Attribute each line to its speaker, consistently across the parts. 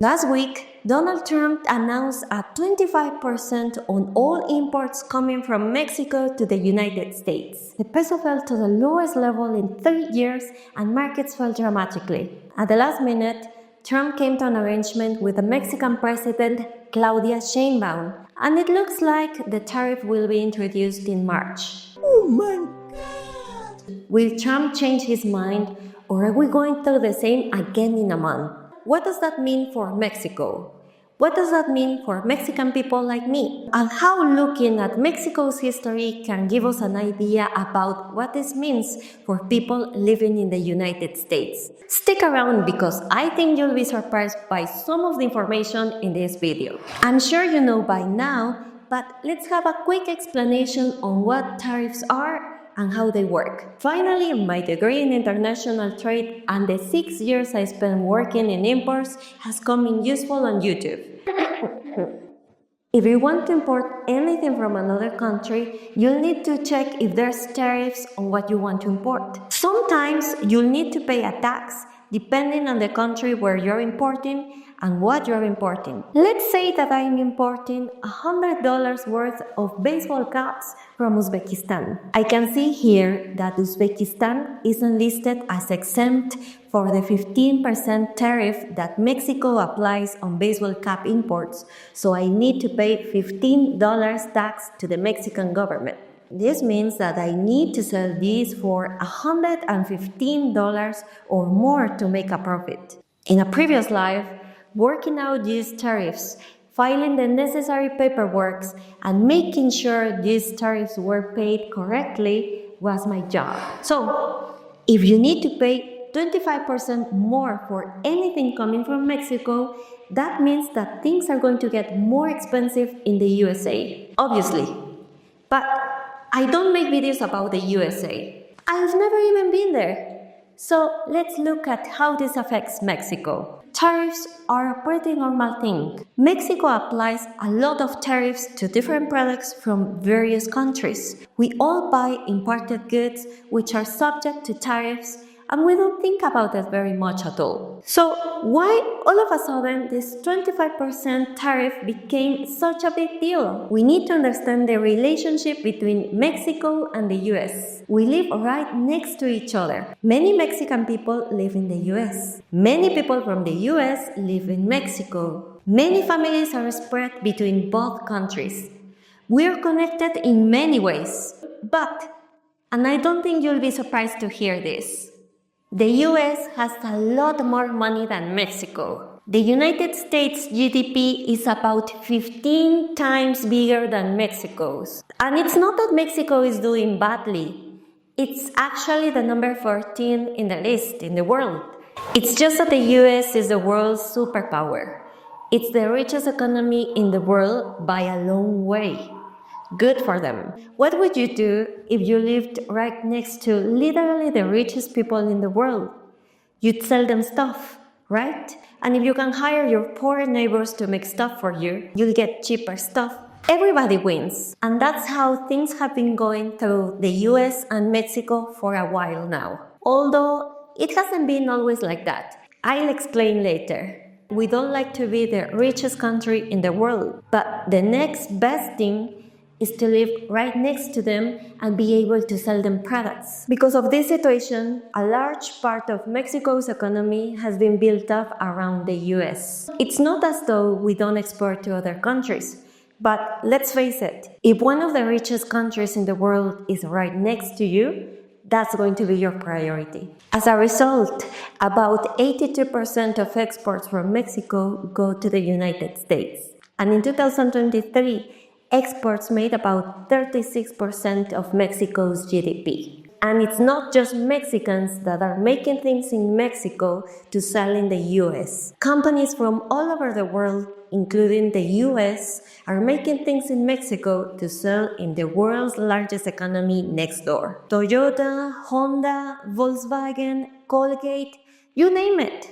Speaker 1: Last week, Donald Trump announced a 25% on all imports coming from Mexico to the United States. The peso fell to the lowest level in 30 years and markets fell dramatically. At the last minute, Trump came to an arrangement with the Mexican president, Claudia Sheinbaum, and it looks like the tariff will be introduced in March.
Speaker 2: Oh my God!
Speaker 1: Will Trump change his mind, or are we going through the same again in a month? What does that mean for Mexico? What does that mean for Mexican people like me? And how looking at Mexico's history can give us an idea about what this means for people living in the United States. Stick around because I think you'll be surprised by some of the information in this video. I'm sure you know by now, but let's have a quick explanation on what tariffs are and how they work. Finally, my degree in international trade and the 6 years I spent working in imports has come in useful on YouTube. If you want to import anything from another country, you'll need to check if there's tariffs on what you want to import. Sometimes you'll need to pay a tax depending on the country where you're importing and what you're importing. Let's say that I'm importing $100 worth of baseball caps from Uzbekistan. I can see here that Uzbekistan isn't listed as exempt for the 15% tariff that Mexico applies on baseball cap imports, so I need to pay $15 tax to the Mexican government. This means that I need to sell these for $115 or more to make a profit. In a previous life, working out these tariffs, filing the necessary paperwork, and making sure these tariffs were paid correctly was my job. So, if you need to pay 25% more for anything coming from Mexico, that means that things are going to get more expensive in the USA, obviously. But I don't make videos about the USA. I've never even been there. So let's look at how this affects Mexico. Tariffs are a pretty normal thing. Mexico applies a lot of tariffs to different products from various countries. We all buy imported goods which are subject to tariffs, and we don't think about it very much at all. So why all of a sudden this 25% tariff became such a big deal? We need to understand the relationship between Mexico and the US. We live right next to each other. Many Mexican people live in the US. Many people from the US live in Mexico. Many families are spread between both countries. We are connected in many ways. But, and I don't think you'll be surprised to hear this, the US has a lot more money than Mexico. The United States GDP is about 15 times bigger than Mexico's. And it's not that Mexico is doing badly. It's actually the number 14 in the list in the world. It's just that the US is the world's superpower. It's the richest economy in the world by a long way. Good for them. What would you do if you lived right next to literally the richest people in the world? You'd sell them stuff, right? And if you can hire your poor neighbors to make stuff for you, you'll get cheaper stuff. Everybody wins. And that's how things have been going through the US and Mexico for a while now. Although it hasn't been always like that. I'll explain later. We don't like to be the richest country in the world, but the next best thing is to live right next to them and be able to sell them products. Because of this situation, a large part of Mexico's economy has been built up around the US. It's not as though we don't export to other countries, but let's face it, if one of the richest countries in the world is right next to you, that's going to be your priority. As a result, about 82% of exports from Mexico go to the United States. And in 2023, exports made about 36% of Mexico's GDP. And it's not just Mexicans that are making things in Mexico to sell in the US. Companies from all over the world, including the US, are making things in Mexico to sell in the world's largest economy next door. Toyota, Honda, Volkswagen, Colgate, you name it.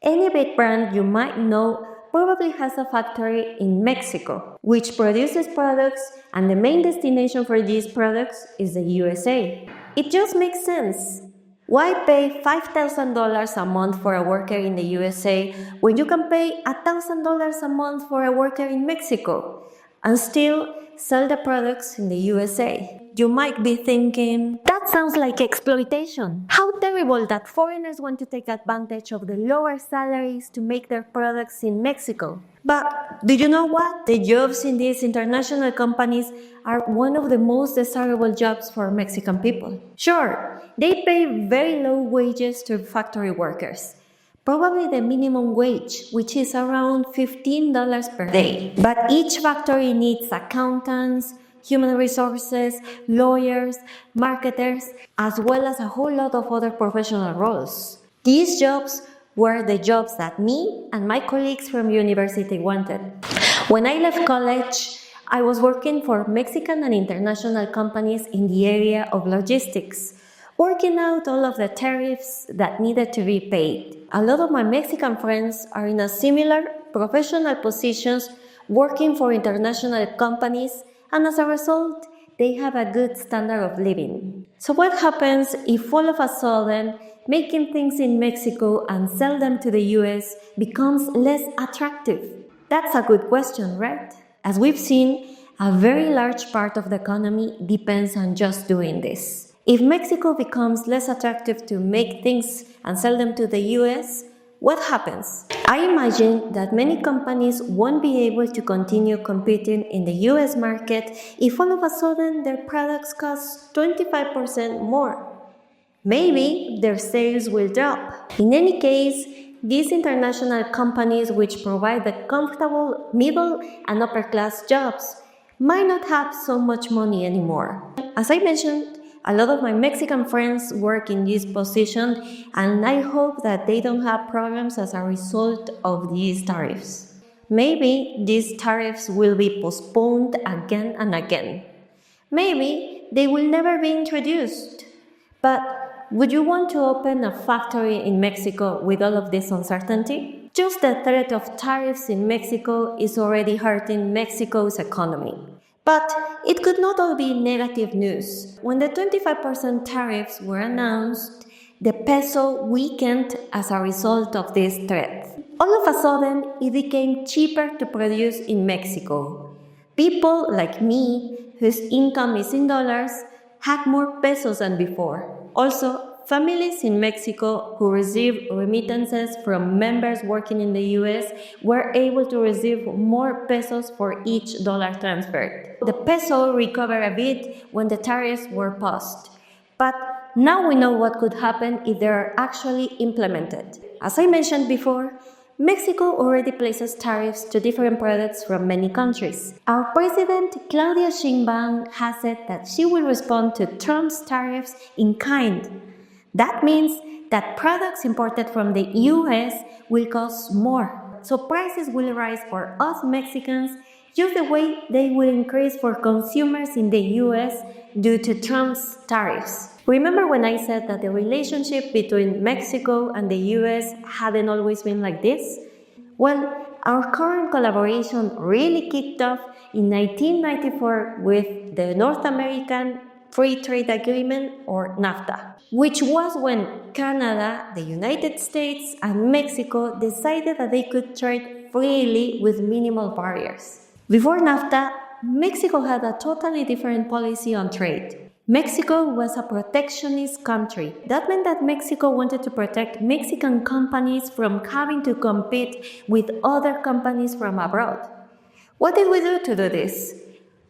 Speaker 1: Any big brand you might know probably has a factory in Mexico, which produces products, and the main destination for these products is the USA. It just makes sense. Why pay $5,000 a month for a worker in the USA when you can pay $1,000 a month for a worker in Mexico and still sell the products in the USA? You might be thinking, that sounds like exploitation. How terrible that foreigners want to take advantage of the lower salaries to make their products in Mexico. But do you know what? The jobs in these international companies are one of the most desirable jobs for Mexican people. Sure, they pay very low wages to factory workers. Probably the minimum wage, which is around $15 per day. But each factory needs accountants, human resources, lawyers, marketers, as well as a whole lot of other professional roles. These jobs were the jobs that me and my colleagues from university wanted. When I left college, I was working for Mexican and international companies in the area of logistics, working out all of the tariffs that needed to be paid. A lot of my Mexican friends are in a similar professional positions working for international companies, and as a result, they have a good standard of living. So what happens if all of a sudden making things in Mexico and sell them to the US becomes less attractive? That's a good question, right? As we've seen, a very large part of the economy depends on just doing this. If Mexico becomes less attractive to make things and sell them to the US, what happens? I imagine that many companies won't be able to continue competing in the US market if all of a sudden their products cost 25% more. Maybe their sales will drop. In any case, these international companies which provide the comfortable middle and upper class jobs might not have so much money anymore. As I mentioned, a lot of my Mexican friends work in this position, and I hope that they don't have problems as a result of these tariffs. Maybe these tariffs will be postponed again and again. Maybe they will never be introduced. But would you want to open a factory in Mexico with all of this uncertainty? Just the threat of tariffs in Mexico is already hurting Mexico's economy. But it could not all be negative news. When the 25% tariffs were announced, the peso weakened as a result of this threat. All of a sudden, it became cheaper to produce in Mexico. People like me, whose income is in dollars, had more pesos than before. Also, families in Mexico who receive remittances from members working in the US were able to receive more pesos for each dollar transferred. The peso recovered a bit when the tariffs were paused. But now we know what could happen if they are actually implemented. As I mentioned before, Mexico already places tariffs to different products from many countries. Our president, Claudia Sheinbaum, has said that she will respond to Trump's tariffs in kind. That means that products imported from the US will cost more. So prices will rise for us Mexicans just the way they will increase for consumers in the US due to Trump's tariffs. Remember when I said that the relationship between Mexico and the US hadn't always been like this? Well, our current collaboration really kicked off in 1994 with the North American Free Trade Agreement, or NAFTA, which was when Canada, the United States, and Mexico decided that they could trade freely with minimal barriers. Before NAFTA, Mexico had a totally different policy on trade. Mexico was a protectionist country. That meant that Mexico wanted to protect Mexican companies from having to compete with other companies from abroad. What did we do to do this?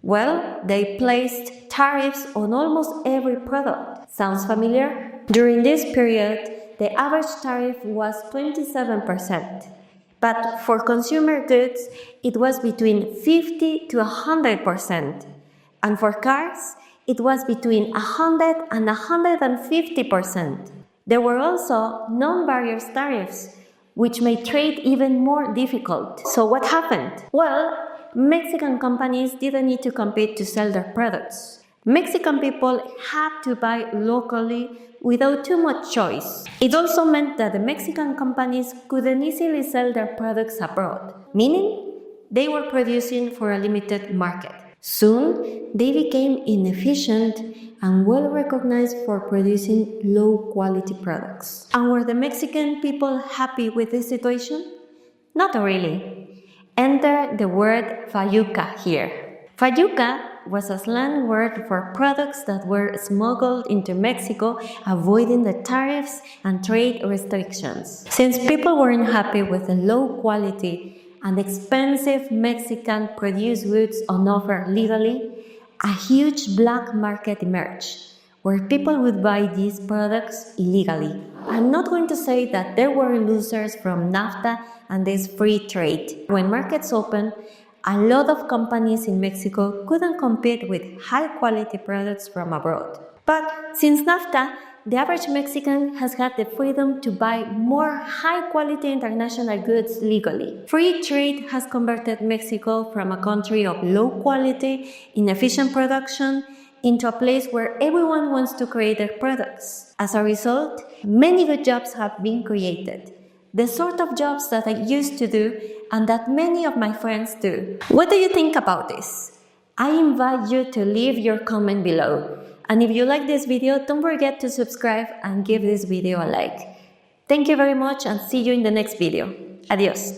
Speaker 1: Well, they placed tariffs on almost every product. Sounds familiar? During this period, the average tariff was 27%. But for consumer goods, it was between 50 to 100%. And for cars, it was between 100 and 150%. There were also non-barrier tariffs, which made trade even more difficult. So what happened? Well, Mexican companies didn't need to compete to sell their products. Mexican people had to buy locally without too much choice. It also meant that the Mexican companies couldn't easily sell their products abroad, meaning they were producing for a limited market. Soon, they became inefficient and well recognized for producing low quality products. And were the Mexican people happy with this situation? Not really. Enter the word fayuca here. Fayuca was a slang word for products that were smuggled into Mexico, avoiding the tariffs and trade restrictions. Since people weren't happy with the low quality and expensive Mexican produced goods on offer legally, a huge black market emerged where people would buy these products illegally. I'm not going to say that there were losers from NAFTA and this free trade. When markets opened, a lot of companies in Mexico couldn't compete with high-quality products from abroad. But since NAFTA, the average Mexican has had the freedom to buy more high-quality international goods legally. Free trade has converted Mexico from a country of low quality, inefficient production into a place where everyone wants to create their products. As a result, many good jobs have been created. The sort of jobs that I used to do and that many of my friends do. What do you think about this? I invite you to leave your comment below. And if you like this video, don't forget to subscribe and give this video a like. Thank you very much and see you in the next video. Adios.